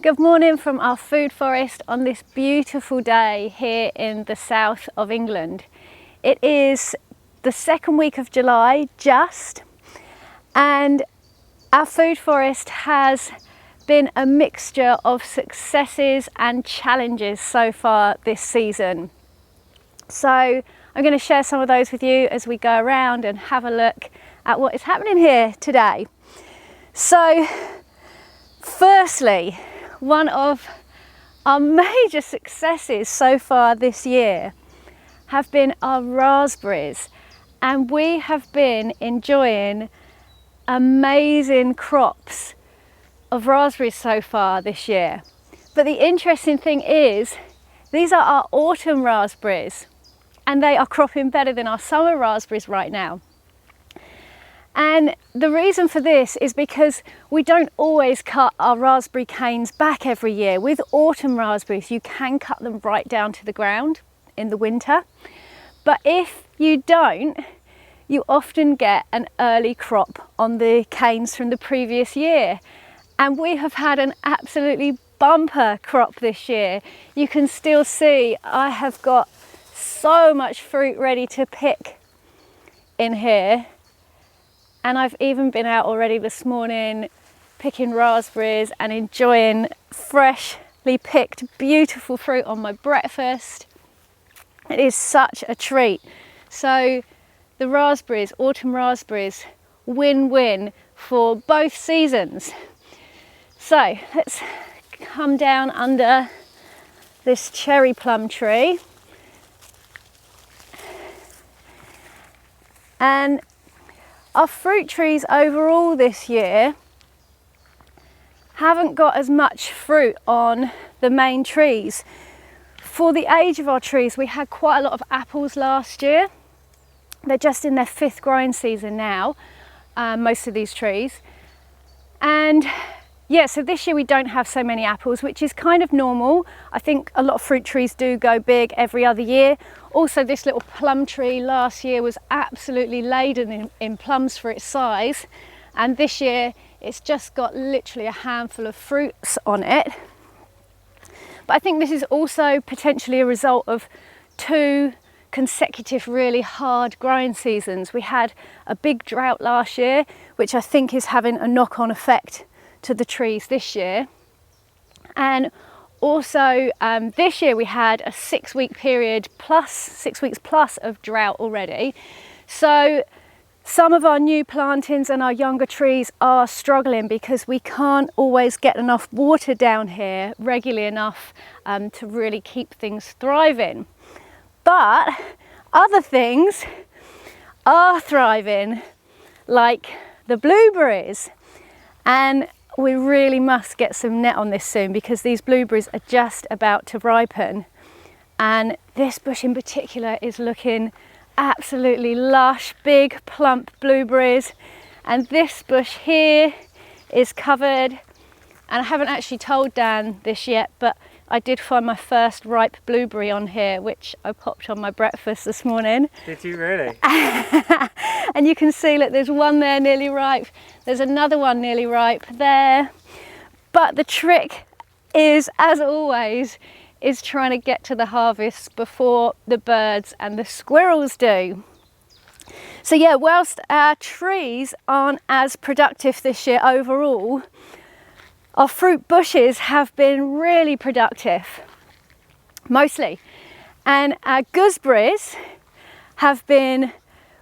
Good morning from our food forest on this beautiful day here in the south of England. It is the second week of July and our food forest has been a mixture of successes and challenges so far this season. So I'm going to share some of those with you as we go around and have a look at what is happening here today. So firstly, one of our major successes so far this year have been our raspberries, and we have been enjoying amazing crops of raspberries so far this year. But the interesting thing is, these are our autumn raspberries and they are cropping better than our summer raspberries right now. And the reason for this is because we don't always cut our raspberry canes back every year. With autumn raspberries, you can cut them right down to the ground in the winter. But if you don't, you often get an early crop on the canes from the previous year. And we have had an absolutely bumper crop this year. You can still see I have got so much fruit ready to pick in here. And I've even been out already this morning picking raspberries and enjoying freshly picked beautiful fruit on my breakfast. It is such a treat. So the raspberries, autumn raspberries, win-win for both seasons. So let's come down under this cherry plum tree. And our fruit trees overall this year haven't got as much fruit on the main trees. For the age of our trees, we had quite a lot of apples last year. They're just in their 5th growing season now, most of these trees. And yeah, so this year we don't have so many apples, which is kind of normal. I think a lot of fruit trees do go big every other year. Also, this little plum tree last year was absolutely laden in plums for its size. And this year it's just got literally a handful of fruits on it. But I think this is also potentially a result of 2 consecutive really hard growing seasons. We had a big drought last year, which I think is having a knock-on effect to the trees this year. And also this year we had a 6 weeks plus of drought already. So some of our new plantings and our younger trees are struggling because we can't always get enough water down here regularly enough to really keep things thriving. But other things are thriving, like the blueberries. And we really must get some net on this soon because these blueberries are just about to ripen. And this bush in particular is looking absolutely lush, big plump blueberries. And this bush here is covered. And I haven't actually told Dan this yet, but I did find my first ripe blueberry on here, which I popped on my breakfast this morning. Did you really? And you can see, look, there's one there nearly ripe. There's another one nearly ripe there. But the trick is, as always, is trying to get to the harvest before the birds and the squirrels do. So yeah, whilst our trees aren't as productive this year overall, our fruit bushes have been really productive, mostly. And our gooseberries have been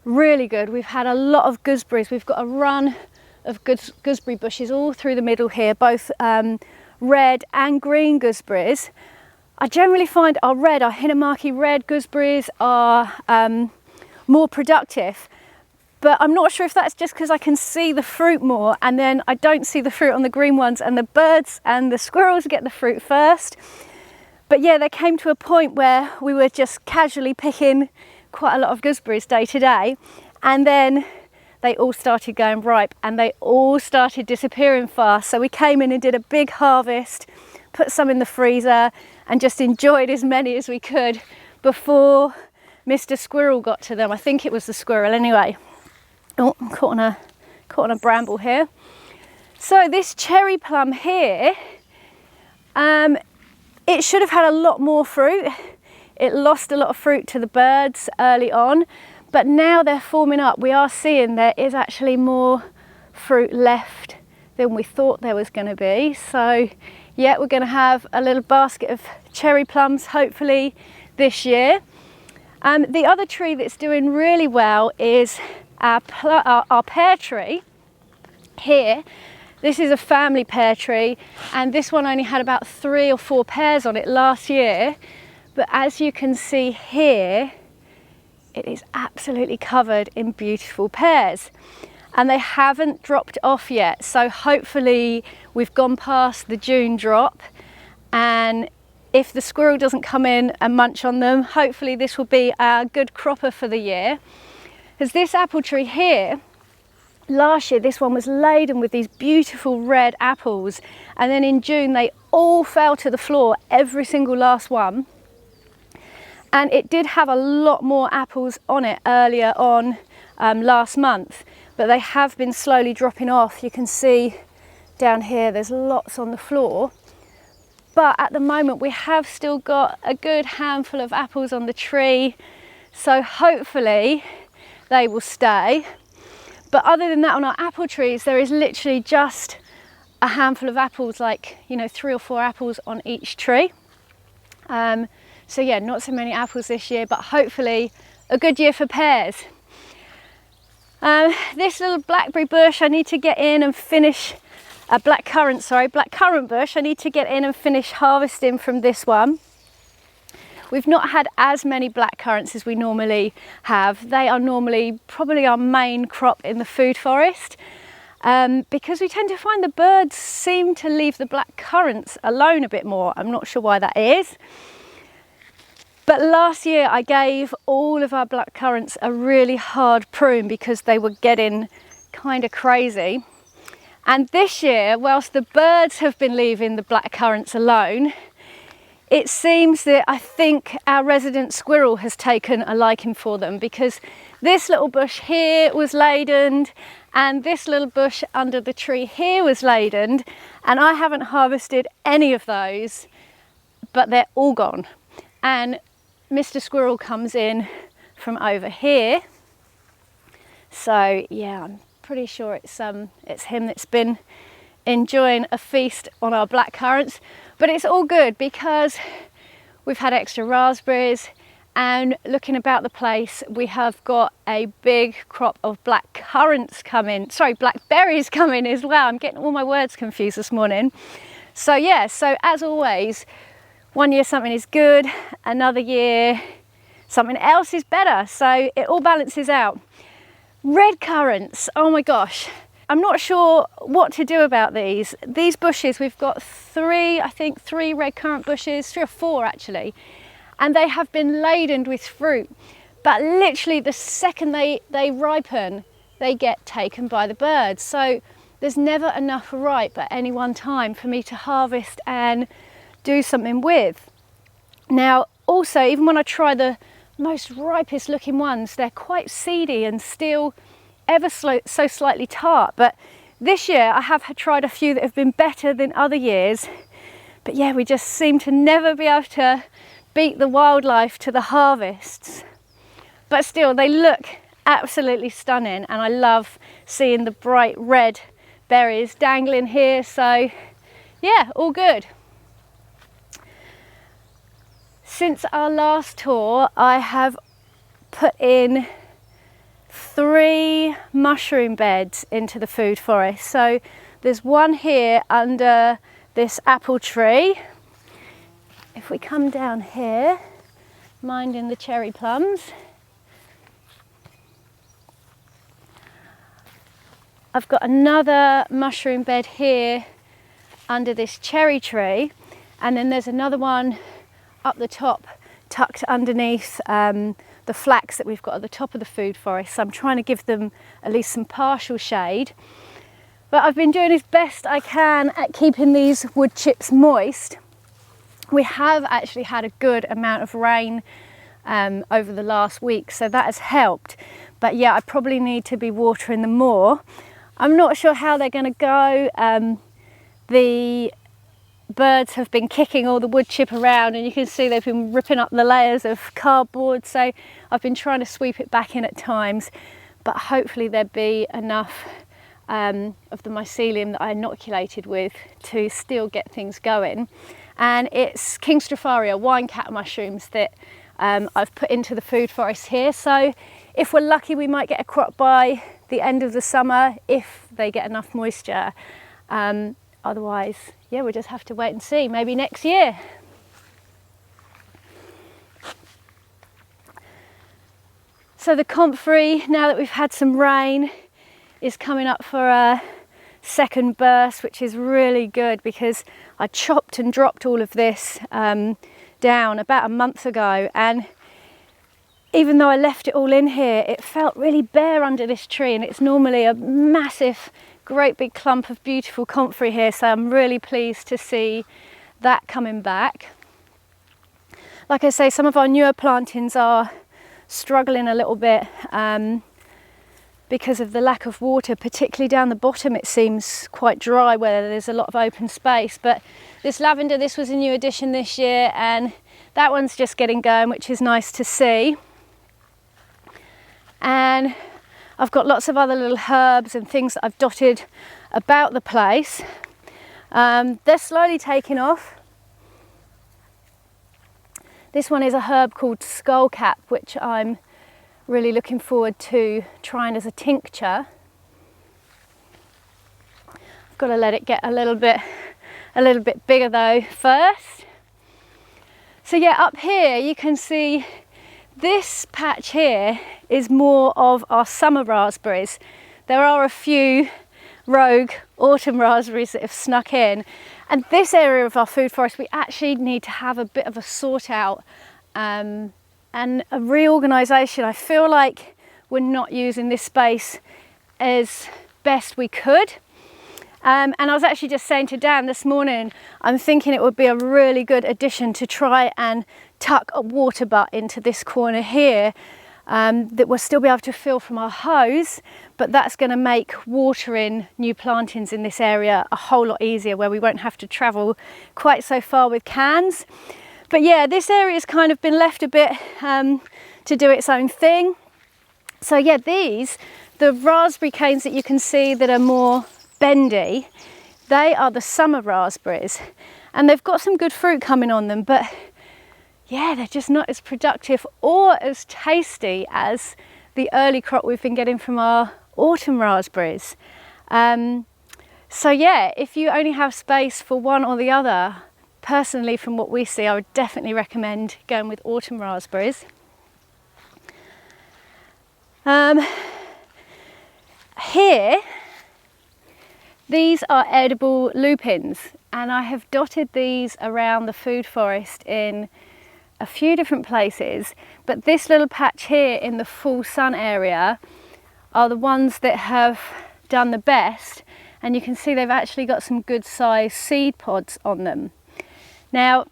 really good. We've had a lot of gooseberries. We've got a run of gooseberry bushes all through the middle here, both red and green gooseberries. I generally find our Hinnomaki red gooseberries are more productive. But I'm not sure if that's just because I can see the fruit more and then I don't see the fruit on the green ones and the birds and the squirrels get the fruit first. But yeah, there came to a point where we were just casually picking quite a lot of gooseberries day to day, and then they all started going ripe and they all started disappearing fast. So we came in and did a big harvest, put some in the freezer and just enjoyed as many as we could before Mr. Squirrel got to them. I think it was the squirrel anyway. Oh, I'm caught on a bramble here. So this cherry plum here, It should have had a lot more fruit. It lost a lot of fruit to the birds early on, but now they're forming up. We are seeing there is actually more fruit left than we thought there was going to be. So yeah, we're going to have a little basket of cherry plums hopefully this year. The other tree that's doing really well is our pear tree here. This is a family pear tree, and this one only had about 3 or 4 pears on it last year. But as you can see here, it is absolutely covered in beautiful pears, and they haven't dropped off yet. So hopefully we've gone past the June drop, and if the squirrel doesn't come in and munch on them, hopefully this will be a good cropper for the year. Because this apple tree here, last year this one was laden with these beautiful red apples, and then in June they all fell to the floor, every single last one. And it did have a lot more apples on it earlier on last month, but they have been slowly dropping off. You can see down here there's lots on the floor, but at the moment we have still got a good handful of apples on the tree, so hopefully they will stay. But other than that, on our apple trees there is literally just a handful of apples, like 3 or 4 apples on each tree. So yeah, not so many apples this year, but hopefully a good year for pears. This little blackberry bush I need to get in and finish, blackcurrant bush, I need to get in and finish harvesting from this one. We've not had as many blackcurrants as we normally have. They are normally probably our main crop in the food forest, because we tend to find the birds seem to leave the blackcurrants alone a bit more. I'm not sure why that is. But last year I gave all of our blackcurrants a really hard prune because they were getting kind of crazy. And this year, whilst the birds have been leaving the blackcurrants alone, it seems that I think our resident squirrel has taken a liking for them, because this little bush here was ladened and this little bush under the tree here was ladened, and I haven't harvested any of those, but they're all gone. And Mr. Squirrel comes in from over here, so yeah, I'm pretty sure it's him that's been enjoying a feast on our blackcurrants. But it's all good because we've had extra raspberries, and looking about the place we have got a big crop of blackberries coming as well. I'm getting all my words confused this morning. So yeah, so as always, one year something is good, another year something else is better, so it all balances out. Red currants, oh my gosh, I'm not sure what to do about these bushes. We've got 3 red currant bushes, 3 or 4 actually, and they have been laden with fruit, but literally the second they ripen they get taken by the birds. So there's never enough ripe at any one time for me to harvest and do something with. Now also, even when I try the most ripest looking ones, they're quite seedy and still ever so slightly tart. But this year I have tried a few that have been better than other years, but yeah, we just seem to never be able to beat the wildlife to the harvests. But still, they look absolutely stunning, and I love seeing the bright red berries dangling here. So yeah, all good. Since our last tour, I have put in 3 mushroom beds into the food forest. So there's one here under this apple tree. If we come down here, minding the cherry plums, I've got another mushroom bed here under this cherry tree, and then there's another one up the top tucked underneath the flax that we've got at the top of the food forest. So I'm trying to give them at least some partial shade, but I've been doing as best I can at keeping these wood chips moist. We have actually had a good amount of rain over the last week, so that has helped, but yeah, I probably need to be watering them more. I'm not sure how they're going to go. The birds have been kicking all the wood chip around, and you can see they've been ripping up the layers of cardboard, so I've been trying to sweep it back in at times, but hopefully there'd be enough of the mycelium that I inoculated with to still get things going. And it's King Stropharia wine cat mushrooms that I've put into the food forest here, so if we're lucky we might get a crop by the end of the summer if they get enough moisture. Otherwise, yeah, we'll just have to wait and see, maybe next year. So the Comfrey, now that we've had some rain, is coming up for a second burst, which is really good because I chopped and dropped all of this down about a month ago, and even though I left it all in here, it felt really bare under this tree, and it's normally a massive, great big clump of beautiful comfrey here, so I'm really pleased to see that coming back. Like I say, some of our newer plantings are struggling a little bit because of the lack of water, particularly down the bottom. It seems quite dry where there's a lot of open space, but this lavender, this was a new addition this year, and that one's just getting going, which is nice to see. And I've got lots of other little herbs and things that I've dotted about the place. They're slowly taking off. This one is a herb called Skullcap, which I'm really looking forward to trying as a tincture. I've got to let it get a little bit bigger though first. So yeah, up here you can see this patch here is more of our summer raspberries. There are a few rogue autumn raspberries that have snuck in, and this area of our food forest we actually need to have a bit of a sort out and a reorganisation. I feel like we're not using this space as best we could. And I was actually just saying to Dan this morning, I'm thinking it would be a really good addition to try and tuck a water butt into this corner here that we'll still be able to fill from our hose, but that's going to make watering new plantings in this area a whole lot easier, where we won't have to travel quite so far with cans. But yeah, this area has kind of been left a bit to do its own thing. So yeah, the raspberry canes that you can see that are more bendy, they are the summer raspberries, and they've got some good fruit coming on them, but yeah, they're just not as productive or as tasty as the early crop we've been getting from our autumn raspberries. So yeah, if you only have space for one or the other, personally from what we see, I would definitely recommend going with autumn raspberries. Here, these are edible lupins, and I have dotted these around the food forest in a few different places, but this little patch here in the full sun area are the ones that have done the best, and you can see they've actually got some good sized seed pods on them. Now,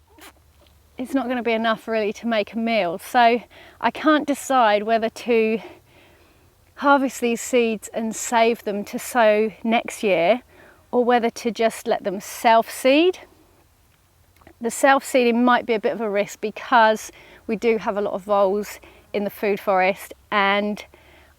it's not going to be enough really to make a meal, so I can't decide whether to harvest these seeds and save them to sow next year, or whether to just let them self-seed. The self-seeding might be a bit of a risk because we do have a lot of voles in the food forest, and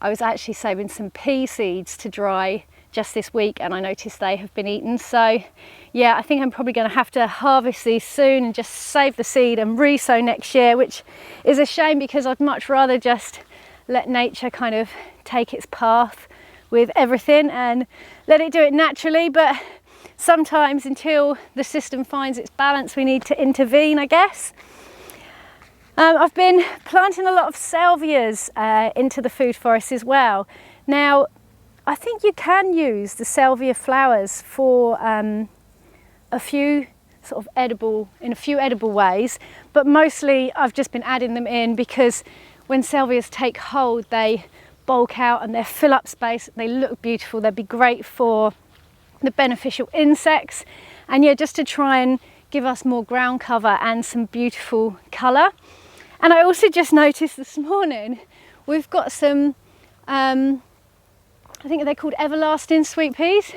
I was actually saving some pea seeds to dry just this week, and I noticed they have been eaten. So yeah, I think I'm probably going to have to harvest these soon and just save the seed and re-sow next year, which is a shame because I'd much rather just let nature kind of take its path with everything and let it do it naturally. But sometimes until the system finds its balance, we need to intervene, I guess. I've been planting a lot of salvias into the food forest as well. Now, I think you can use the salvia flowers for a few edible ways, but mostly I've just been adding them in because when salvias take hold, they bulk out and they fill up space. They look beautiful. They'd be great for the beneficial insects, and yeah, just to try and give us more ground cover and some beautiful colour. And I also just noticed this morning we've got some I think they're called everlasting sweet peas.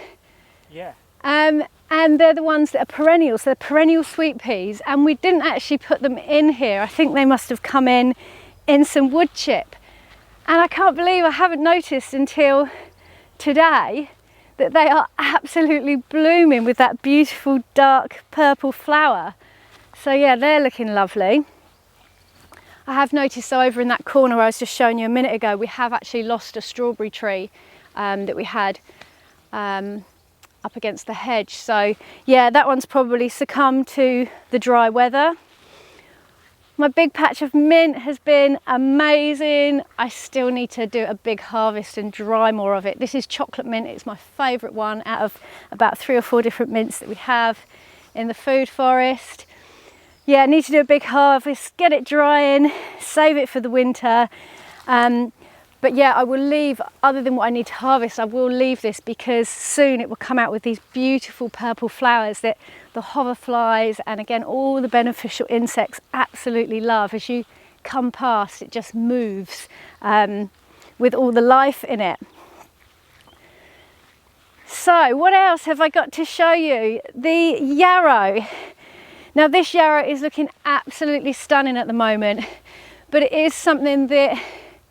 Yeah. And and they're the ones that are perennials. They're perennial sweet peas, and we didn't actually put them in here. I think they must have come in some wood chip, and I can't believe I haven't noticed until today that they are absolutely blooming with that beautiful dark purple flower. So yeah, they're looking lovely. I have noticed over in that corner I was just showing you a minute ago, we have actually lost a strawberry tree that we had up against the hedge. So yeah, that one's probably succumbed to the dry weather. My big patch of mint has been amazing. I still need to do a big harvest and dry more of it. This is chocolate mint. It's my favourite one out of about 3 or 4 different mints that we have in the food forest. Yeah, I need to do a big harvest, get it drying, save it for the winter. But yeah, I will leave, other than what I need to harvest, I will leave this because soon it will come out with these beautiful purple flowers that the hoverflies and again all the beneficial insects absolutely love. As you come past, it just moves with all the life in it. So what else have I got to show you? The yarrow. Now this yarrow is looking absolutely stunning at the moment, but it is something that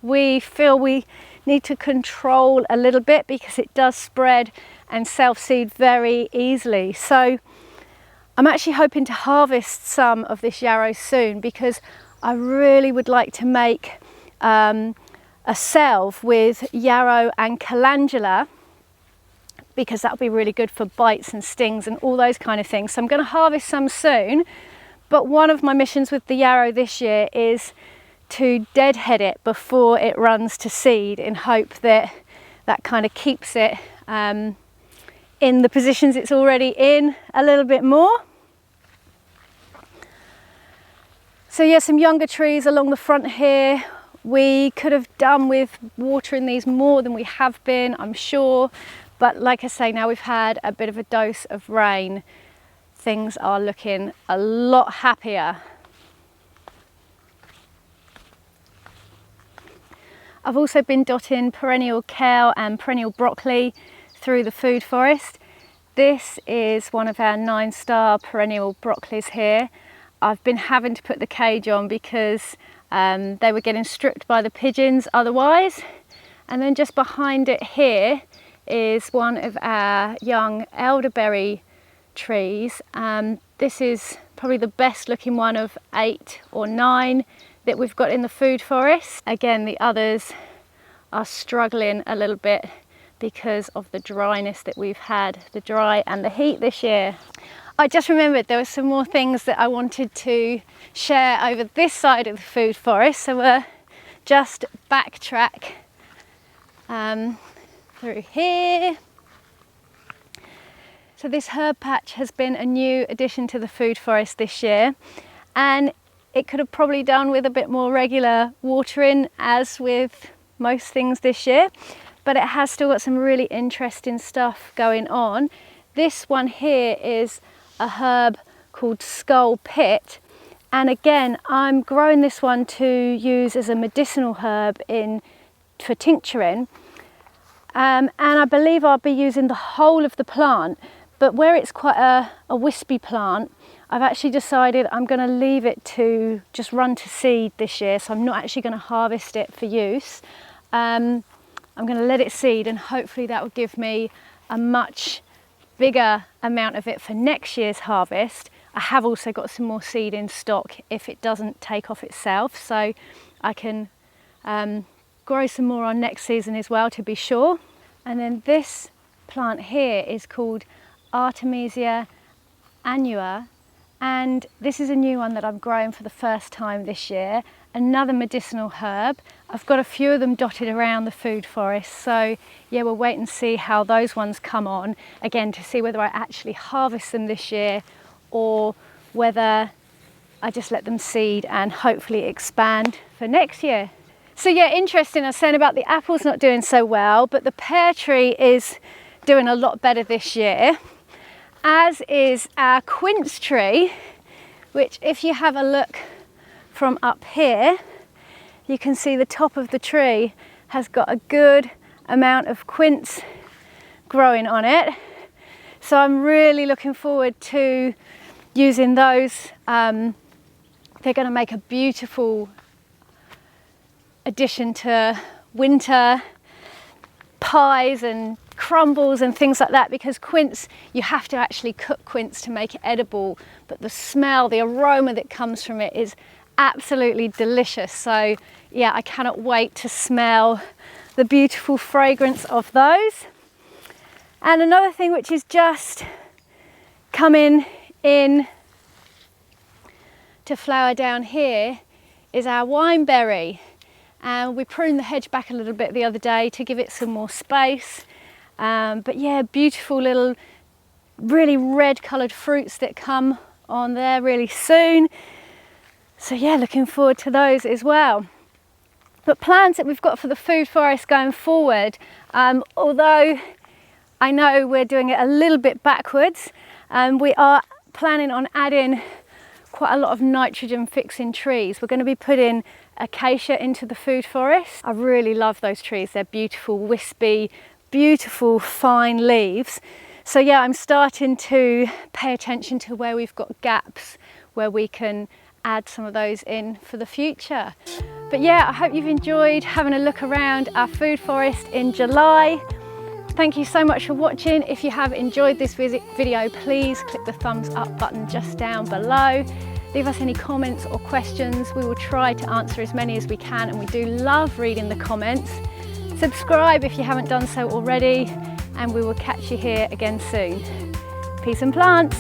we feel we need to control a little bit because it does spread and self-seed very easily. So I'm actually hoping to harvest some of this yarrow soon because I really would like to make a salve with yarrow and calendula, because that'll be really good for bites and stings and all those kind of things. So I'm going to harvest some soon, but one of my missions with the yarrow this year is to deadhead it before it runs to seed, in hope that that kind of keeps it in the positions it's already in a little bit more. So yeah, some younger trees along the front here. We could have done with watering these more than we have been, I'm sure, but like I say, now we've had a bit of a dose of rain, things are looking a lot happier. I've also been dotting perennial kale and perennial broccoli through the food forest. This is one of our 9-star perennial broccolis here. I've been having to put the cage on because they were getting stripped by the pigeons otherwise. And then just behind it here is one of our young elderberry trees. This is probably the best looking one of 8 or 9 that we've got in the food forest. Again, the others are struggling a little bit because of the dryness that we've had, the dry and the heat this year. I just remembered there were some more things that I wanted to share over this side of the food forest, so we'll just backtrack through here. So this herb patch has been a new addition to the food forest this year, and it could have probably done with a bit more regular watering, as with most things this year, but it has still got some really interesting stuff going on. This one here is a herb called Skullcap, and again I'm growing this one to use as a medicinal herb for tincturing, and I believe I'll be using the whole of the plant, but where it's quite a wispy plant, I've actually decided I'm going to leave it to just run to seed this year, so I'm not actually going to harvest it for use. I'm going to let it seed, and hopefully that will give me a much bigger amount of it for next year's harvest. I have also got some more seed in stock if it doesn't take off itself, so I can grow some more on next season as well, to be sure. And then this plant here is called Artemisia annua, and this is a new one that I'm growing for the first time this year, another medicinal herb. I've got a few of them dotted around the food forest, so yeah, we'll wait and see how those ones come on, again to see whether I actually harvest them this year or whether I just let them seed and hopefully expand for next year. So yeah, interesting, I was saying about the apples not doing so well, but the pear tree is doing a lot better this year, as is our quince tree, which if you have a look from up here, you can see the top of the tree has got a good amount of quince growing on it. So I'm really looking forward to using those. They're going to make a beautiful addition to winter pies and crumbles and things like that, because quince, you have to actually cook quince to make it edible, but the smell, the aroma that comes from it is absolutely delicious. So yeah, I cannot wait to smell the beautiful fragrance of those. And another thing which is just coming in to flower down here is our wineberry. And we pruned the hedge back a little bit the other day to give it some more space. But yeah, beautiful little, really red coloured fruits that come on there really soon. So yeah, looking forward to those as well. But plans that we've got for the food forest going forward, although I know we're doing it a little bit backwards, we are planning on adding quite a lot of nitrogen fixing trees. We're going to be putting acacia into the food forest. I really love those trees. They're beautiful, wispy, beautiful fine leaves. So yeah, I'm starting to pay attention to where we've got gaps where we can add some of those in for the future. But yeah, I hope you've enjoyed having a look around our food forest in July. Thank you so much for watching. If you have enjoyed this video, please click the thumbs up button just down below. Leave us any comments or questions. We will try to answer as many as we can, and we do love reading the comments. Subscribe if you haven't done so already, and we will catch you here again soon. Peace and plants.